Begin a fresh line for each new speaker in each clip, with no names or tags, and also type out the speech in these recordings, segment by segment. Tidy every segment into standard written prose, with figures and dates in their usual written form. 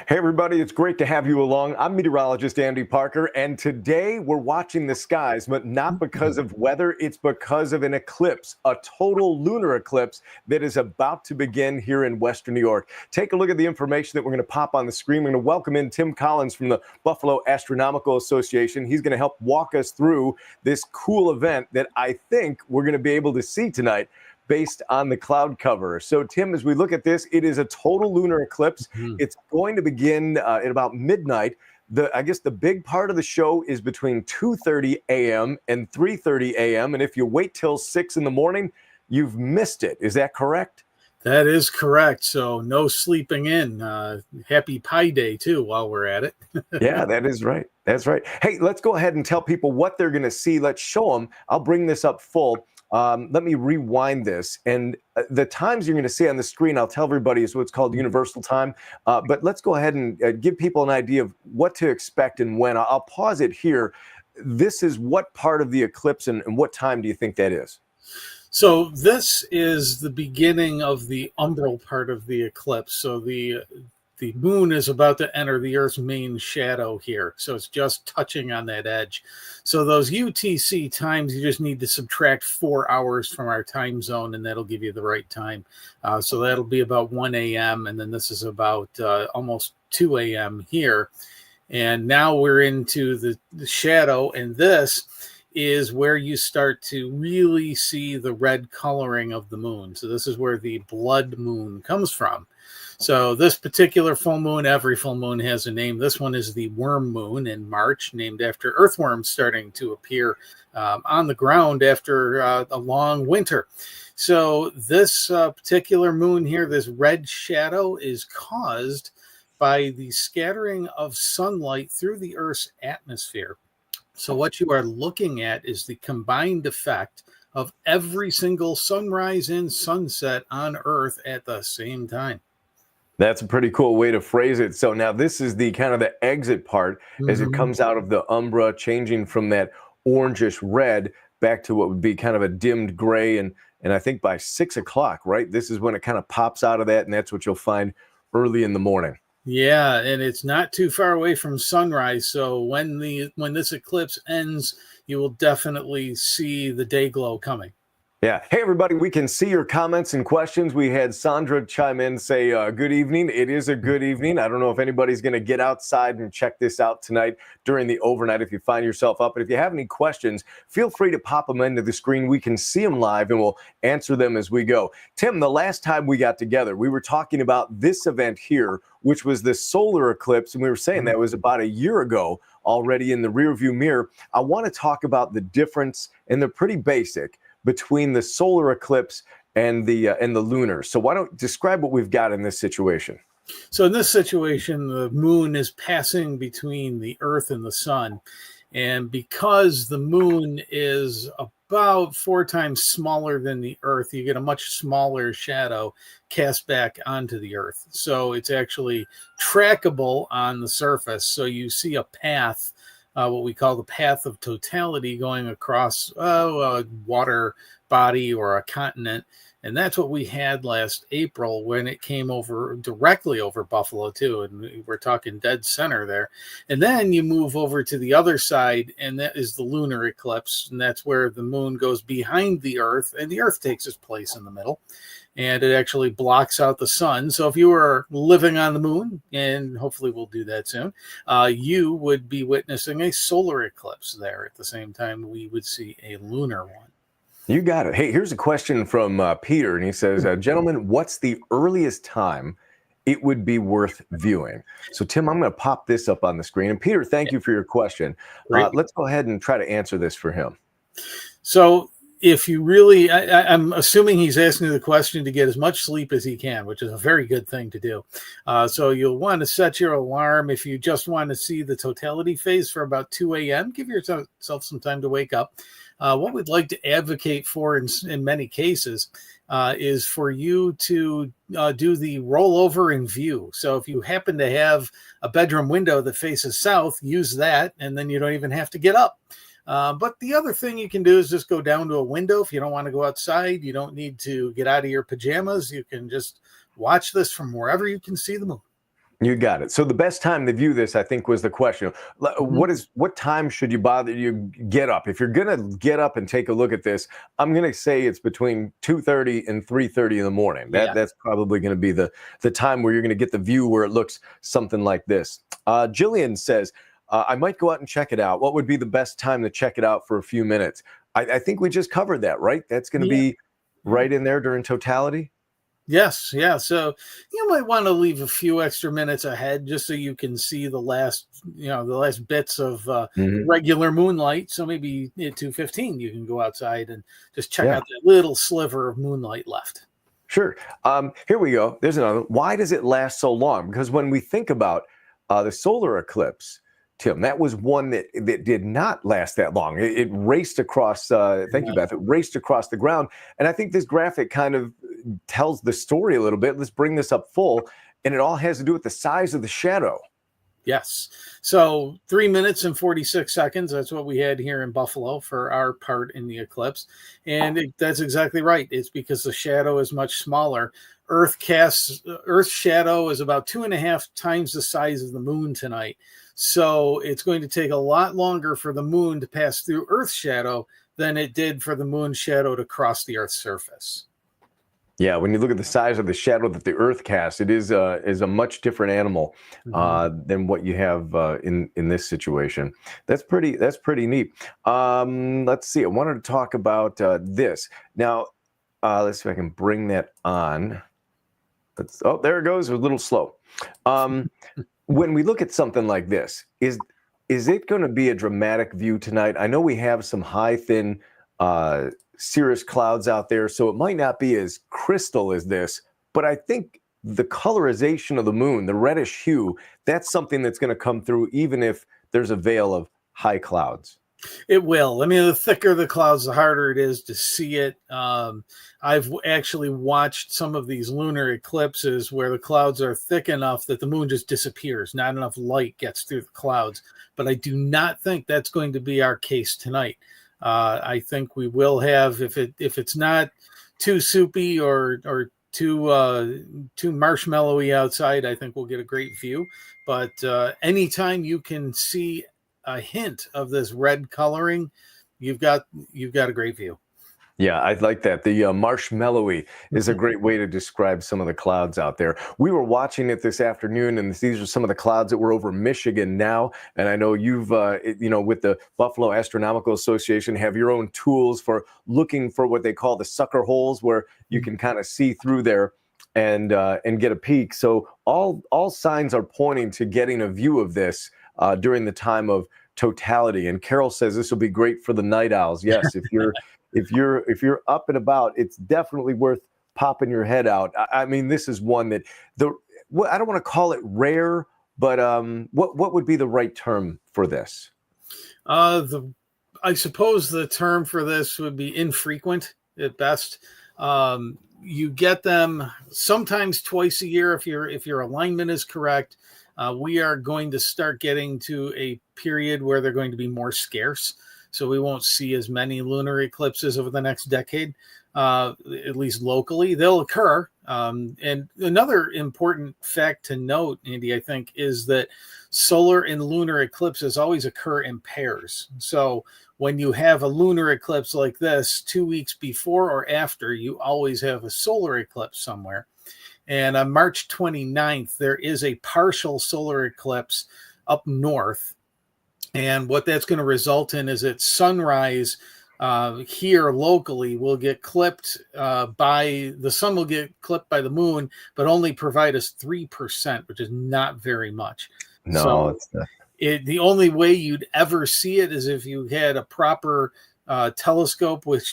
Hey, everybody, it's great to have you along. I'm meteorologist Andy Parker, and today we're watching the skies, but not because of weather. It's because of an eclipse, a total lunar eclipse that is about to begin here in Western New York. Take a look at the information that we're going to pop on the screen. We're going to welcome in Tim Collins from the Buffalo Astronomical Association. He's going to help walk us through this cool event that I think we're going to be able to see tonight based on the cloud cover. So, Tim, as we look at this, it is a total lunar eclipse. It's going to begin at about midnight. I guess the big part of the show is between 2:30 a.m. and 3:30 a.m. And if you wait till 6 in the morning, you've missed it. Is that correct?
That is correct. So no sleeping in. Happy Pi Day, too, while we're at it.
Yeah, that is right. That's right. Hey, let's go ahead and tell people what they're going to see. Let's show them. I'll bring this up full. Let me rewind this. And the times you're going to see on the screen, I'll tell everybody, is what's called universal time. But let's go ahead and give people an idea of what to expect and when. I'll pause it here. This is what part of the eclipse and what time do you think that is?
So this is the beginning of the umbral part of the eclipse. So the moon is about to enter the Earth's main shadow here. So it's just touching on that edge. So those UTC times, you just need to subtract 4 hours from our time zone, and that'll give you the right time. So that'll be about 1 a.m. And then this is about almost 2 a.m. here. And now we're into the shadow, and this is where you start to really see the red coloring of the moon. So this is where the blood moon comes from. So this particular full moon, every full moon has a name. This one is the worm moon in March, named after earthworms starting to appear on the ground after a long winter. So this particular moon here, this red shadow, is caused by the scattering of sunlight through the Earth's atmosphere. So what you are looking at is the combined effect of every single sunrise and sunset on Earth at the same time.
That's a pretty cool way to phrase it. So now this is the kind of the exit part as it comes out of the umbra, changing from that orangish red back to what would be kind of a dimmed gray. And I think by 6 o'clock, right? This is when it kind of pops out of that. And that's what you'll find early in the morning.
Yeah, and it's not too far away from sunrise. So when this eclipse ends, you will definitely see the day glow coming.
Yeah. Hey, everybody, we can see your comments and questions. We had Sandra chime in, say, good evening. It is a good evening. I don't know if anybody's going to get outside and check this out tonight during the overnight if you find yourself up. But if you have any questions, feel free to pop them into the screen. We can see them live and we'll answer them as we go. Tim, the last time we got together, we were talking about this event here, which was the solar eclipse. And we were saying that was about a year ago already in the rearview mirror. I want to talk about the difference, and they're pretty basic, between the solar eclipse and the lunar. So why don't describe what we've got in this situation?
So in this situation, the moon is passing between the Earth and the sun. And because the moon is about 4 times smaller than the Earth, you get a much smaller shadow cast back onto the Earth. So it's actually trackable on the surface. So you see a path, what we call the path of totality, going across a water body or a continent. And that's what we had last April when it came over directly over Buffalo, too. And we're talking dead center there. And then you move over to the other side, and that is the lunar eclipse. And that's where the moon goes behind the Earth, and the Earth takes its place in the middle. And it actually blocks out the sun. So if you were living on the moon, and hopefully we'll do that soon, you would be witnessing a solar eclipse there at the same time we would see a lunar one.
You got it. Hey, here's a question from Peter, and he says, gentlemen, what's the earliest time it would be worth viewing? So, Tim, I'm going to pop this up on the screen. And Peter, thank you for your question. Let's go ahead and try to answer this for him.
So if you really, I'm assuming he's asking the question to get as much sleep as he can, which is a very good thing to do. So you'll want to set your alarm if you just want to see the totality phase for about 2 a.m. Give yourself some time to wake up. What we'd like to advocate for in many cases is for you to do the rollover in view. So if you happen to have a bedroom window that faces south, use that, and then you don't even have to get up. But the other thing you can do is just go down to a window. If you don't want to go outside, you don't need to get out of your pajamas. You can just watch this from wherever you can see the moon.
You got it. So the best time to view this, I think, was the question. What time should you get up? If you're gonna get up and take a look at this, I'm gonna say it's between 2:30 and 3:30 in the morning.
Yeah.
That's probably gonna be the time where you're gonna get the view where it looks something like this. Jillian says, I might go out and check it out. What would be the best time to check it out for a few minutes? I think we just covered that, right? That's gonna be right in there during totality.
Yes, yeah. So you might want to leave a few extra minutes ahead just so you can see the last bits of regular moonlight. So maybe at 2:15 you can go outside and just check out that little sliver of moonlight left.
Sure. Here we go. There's another. Why does it last so long? Because when we think about the solar eclipse, Tim, that was one that did not last that long. It raced across, thank you, Beth, it raced across the ground. And I think this graphic kind of tells the story a little bit. Let's bring this up full. And it all has to do with the size of the shadow.
Yes. So 3 minutes and 46 seconds. That's what we had here in Buffalo for our part in the eclipse. And that's exactly right. It's because the shadow is much smaller. Earth's shadow is about 2.5 times the size of the moon tonight. So it's going to take a lot longer for the moon to pass through Earth's shadow than it did for the moon's shadow to cross the Earth's surface.
Yeah, when you look at the size of the shadow that the Earth casts, it is a much different animal than what you have in this situation. That's pretty neat. Let's see. I wanted to talk about this now. Let's see if I can bring that on. Oh, there it goes. It was a little slow. When we look at something like this, is it going to be a dramatic view tonight? I know we have some high, thin cirrus clouds out there, so it might not be as crystal as this, but I think the colorization of the moon, the reddish hue, that's something that's going to come through even if there's a veil of high clouds.
It will. I mean, the thicker the clouds, the harder it is to see it. I've actually watched some of these lunar eclipses where the clouds are thick enough that the moon just disappears. Not enough light gets through the clouds. But I do not think that's going to be our case tonight. I think we will have, if it's not too soupy or too marshmallowy outside, I think we'll get a great view. But anytime you can see a hint of this red coloring, you've got a great view.
Yeah, I like that. The marshmallowy is a great way to describe some of the clouds out there. We were watching it this afternoon, and these are some of the clouds that were over Michigan now. And I know you've, with the Buffalo Astronomical Association, have your own tools for looking for what they call the sucker holes, where you can kind of see through there and get a peek. So all signs are pointing to getting a view of this during the time of totality. And Carol says this will be great for the night owls. Yes, if you're up and about, it's definitely worth popping your head out. I mean, this is one that I don't want to call it rare, but what would be the right term for this?
I suppose the term for this would be infrequent at best. You get them sometimes twice a year if your alignment is correct. We are going to start getting to a period where they're going to be more scarce. So we won't see as many lunar eclipses over the next decade, at least locally. They'll occur. And another important fact to note, Andy, I think, is that solar and lunar eclipses always occur in pairs. So when you have a lunar eclipse like this, 2 weeks before or after, you always have a solar eclipse somewhere. And on March 29th, there is a partial solar eclipse up north. And what that's going to result in is that sunrise here locally will get clipped by the sun, will get clipped by the moon, but only provide us 3%, which is not very much.
No,
so
it's not.
The only way you'd ever see it is if you had a proper telescope with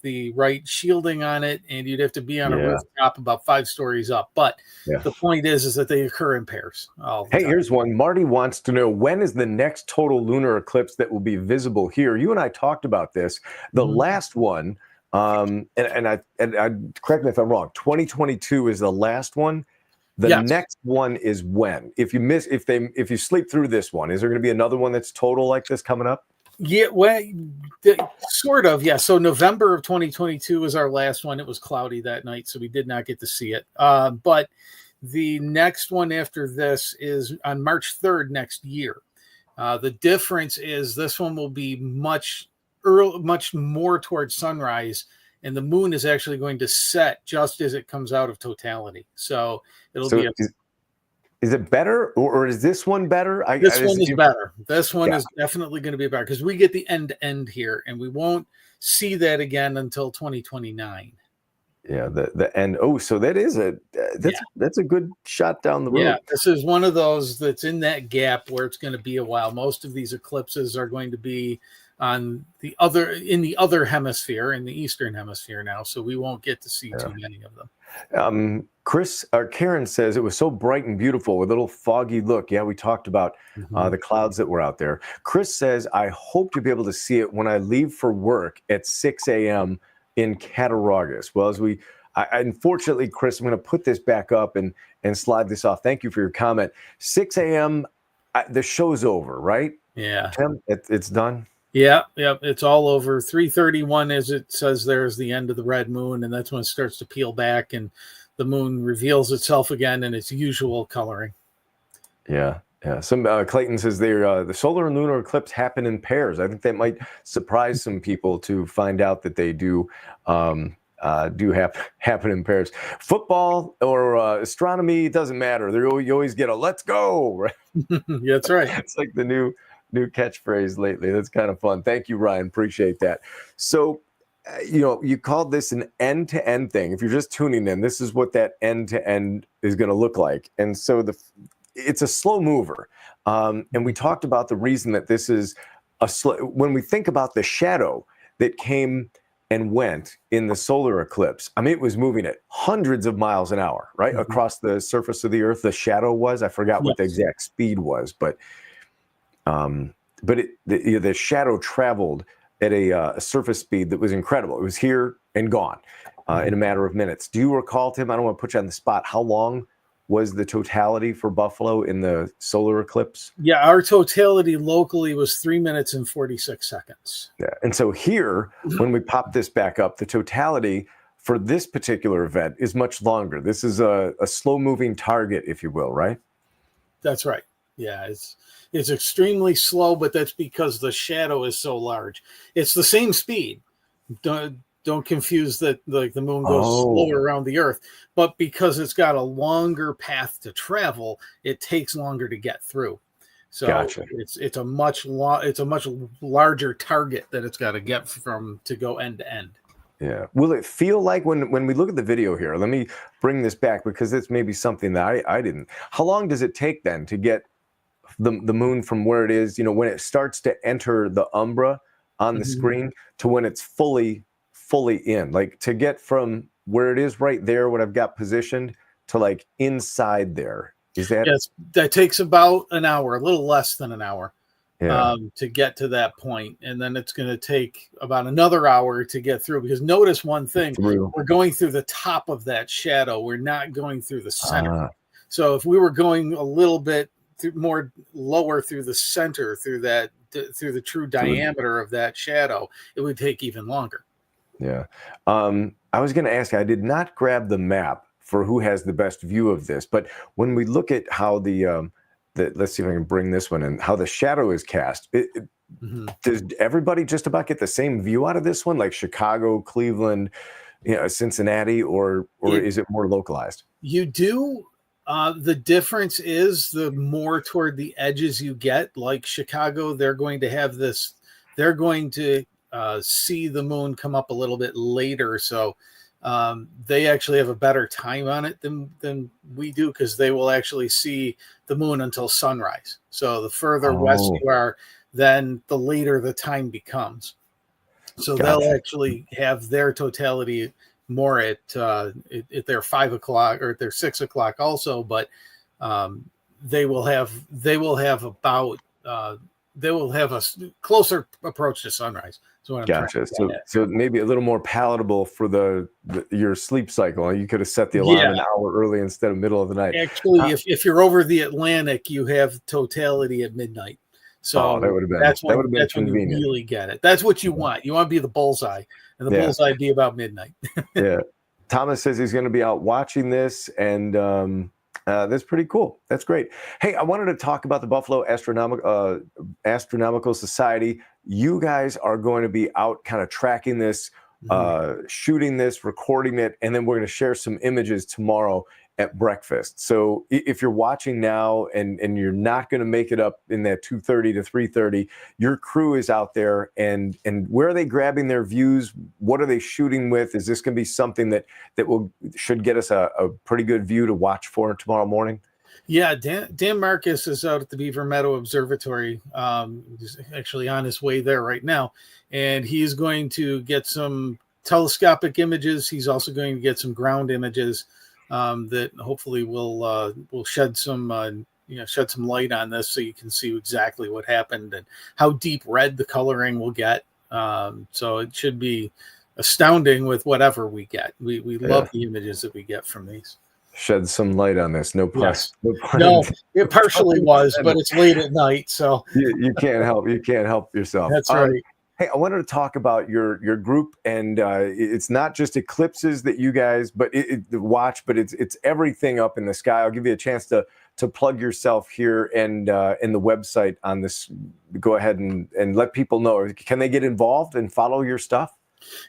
the right shielding on it, and you'd have to be on a rooftop about 5 stories up. But the point is that they occur in pairs all the time.
Here's one. Marty wants to know, when is the next total lunar eclipse that will be visible here? You and I talked about this. The last one, and I correct me if I'm wrong, 2022 is the last one. The next one is when? If you sleep through this one, is there going to be another one that's total like this coming up?
Yeah, well, sort of, yeah. So November of 2022 was our last one. It was cloudy that night, so we did not get to see it. But The next one after this is on March 3rd next year. The difference is this one will be much more towards sunrise, and the moon is actually going to set just as it comes out of totality. So it'll
So
be
is it better, or is this one better?
this one is better. This one
Yeah.
is definitely going to be better because we get the end to end here, and we won't see that again until 2029.
Yeah, the end. Oh, so that is that's a good shot down the road.
Yeah, this is one of those that's in that gap where it's going to be a while. Most of these eclipses are going to be on the other hemisphere, in the eastern hemisphere now, so we won't get to see too many of them.
Chris or Karen says it was so bright and beautiful with a little foggy look. Yeah, we talked about the clouds that were out there. Chris says, I hope to be able to see it when I leave for work at 6 a.m. in Cattaraugus. Well, unfortunately, Chris, I'm going to put this back up and slide this off. Thank you for your comment. 6 a.m. The show's over, right?
Yeah.
Tim, it's done.
Yeah, it's all over. 3:31, as it says there, is the end of the red moon, and that's when it starts to peel back and the moon reveals itself again in its usual coloring.
Yeah. Some Clayton says the solar and lunar eclipse happen in pairs. I think that might surprise some people to find out that they do happen in pairs. Football or astronomy, doesn't matter. You always get a "let's go." Right?
That's right.
It's like the new catchphrase lately. That's kind of fun. Thank you, Ryan. Appreciate that. So, you called this an end-to-end thing. If you're just tuning in, this is what that end-to-end is going to look like. And so it's a slow mover. And we talked about the reason that this is when we think about the shadow that came and went in the solar eclipse. I mean, it was moving at hundreds of miles an hour, right? Across the surface of the earth. The shadow was, I forgot what the exact speed was, but the shadow traveled at a surface speed that was incredible. It was here and gone in a matter of minutes. Do you recall, Tim? I don't want to put you on the spot. How long was the totality for Buffalo in the solar eclipse?
Yeah, our totality locally was 3 minutes and 46 seconds.
Yeah, and so here, when we pop this back up, the totality for this particular event is much longer. This is a slow-moving target, if you will, right?
That's right. Yeah, it's extremely slow, but that's because the shadow is so large. It's the same speed. Don't confuse that, like the moon goes slower around the earth, but because it's got a longer path to travel, it takes longer to get through. So
gotcha.
It's a much larger target that it's got to get from to go end to end.
Yeah. Will it feel like when we look at the video here, let me bring this back because it's maybe something that I didn't. How long does it take then to get the moon from where it is, when it starts to enter the umbra on the screen to when it's fully in, like to get from where it is right there, what I've got positioned, to like inside there? Is that?
Yes, that takes about an hour, a little less than an hour, to get to that point. And then it's going to take about another hour to get through, because notice one thing, we're going through the top of that shadow. We're not going through the center. So if we were going a little bit more lower through the center, through the true diameter of that shadow, it would take even longer.
Yeah. I was going to ask, I did not grab the map for who has the best view of this, but when we look at how let's see if I can bring this one in, how the shadow is cast, does everybody just about get the same view out of this one, like Chicago, Cleveland, Cincinnati, or is it more localized?
You do. The difference is the more toward the edges you get, like Chicago, they're going to have this, they're going to see the moon come up a little bit later. So they actually have a better time on it than we do, because they will actually see the moon until sunrise. So the further west you are, then the later the time becomes. So they'll actually have their totality more at their 5 o'clock or at their 6 o'clock also, but they will have a closer approach to sunrise.
Gotcha. So maybe a little more palatable for your sleep cycle. You could have set the alarm an hour early instead of middle of the night.
Actually, if you're over the Atlantic, you have totality at midnight. So
that would have been
that's when
convenient.
you really get it. That's what you want. You want to be the bullseye, and the bullseye be about midnight.
Yeah. Thomas says he's going to be out watching this, and That's pretty cool. That's great. Hey, I wanted to talk about the Buffalo Astronomical Society. You guys are going to be out kind of tracking this, shooting this, recording it, and then we're going to share some images tomorrow at breakfast. So if you're watching now and you're not going to make it up in that 2:30 to 3:30, your crew is out there, and where are they grabbing their views? What are they shooting with? Is this going to be something that should get us a pretty good view to watch for tomorrow morning?
Yeah, Dan Marcus is out at the Beaver Meadow Observatory. He's actually on his way there right now, and he's going to get some telescopic images. He's also going to get some ground images that hopefully will shed some shed some light on this, so you can see exactly what happened and how deep red the coloring will get. So it should be astounding with whatever we get. We love the images that we get from these.
Shed some light on this. No pun.
Yes. No, it partially was, but it's late at night, so
you can't help yourself.
That's right.
Hey, I wanted to talk about your group, and it's not just eclipses that you guys, but watch, but it's everything up in the sky. I'll give you a chance to plug yourself here and the website on this. Go ahead and let people know. Can they get involved and follow your stuff?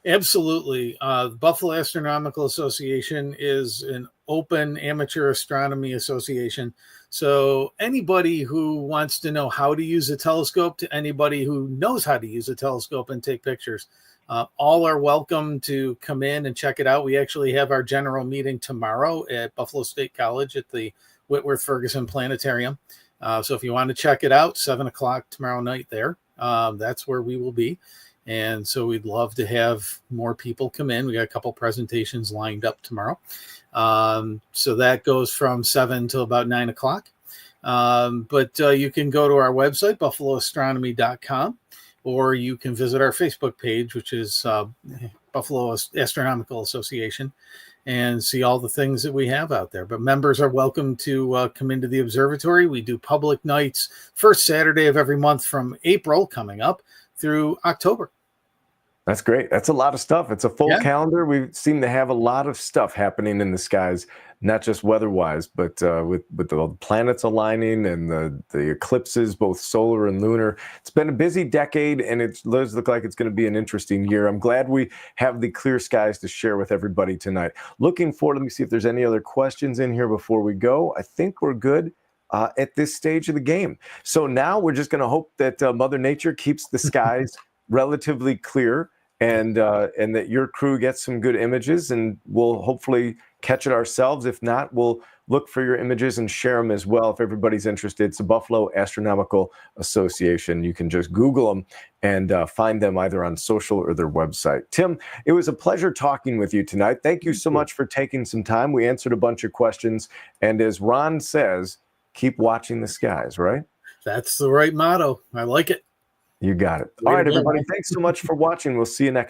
Absolutely. The Buffalo Astronomical Association is an open amateur astronomy association. So anybody who wants to know how to use a telescope to anybody who knows how to use a telescope and take pictures, all are welcome to come in and check it out. We actually have our general meeting tomorrow at Buffalo State College at the Whitworth Ferguson Planetarium. So if you want to check it out, 7:00 tomorrow night there, that's where we will be. And so we'd love to have more people come in. We got a couple presentations lined up tomorrow. So that goes from 7 till about 9:00. But you can go to our website, buffaloastronomy.com, or you can visit our Facebook page, which is Buffalo Astronomical Association, and see all the things that we have out there. But members are welcome to come into the observatory. We do public nights first Saturday of every month from April coming up through October.
That's great. That's a lot of stuff. It's a full calendar. We seem to have a lot of stuff happening in the skies, not just weather-wise, but with the planets aligning and the eclipses, both solar and lunar. It's been a busy decade, and it does look like it's going to be an interesting year. I'm glad we have the clear skies to share with everybody tonight. Looking forward. Let me see if there's any other questions in here before we go. I think we're good at this stage of the game. So now we're just going to hope that Mother Nature keeps the skies relatively clear, and that your crew gets some good images, and we'll hopefully catch it ourselves. If not, we'll look for your images and share them as well if everybody's interested. It's the Buffalo Astronomical Association. You can just Google them and find them either on social or their website. Tim, it was a pleasure talking with you tonight. Thank you so much for taking some time. We answered a bunch of questions, and as Ron says, keep watching the skies, right?
That's the right motto. I like it.
You got it. All right, everybody. Thanks so much for watching. We'll see you next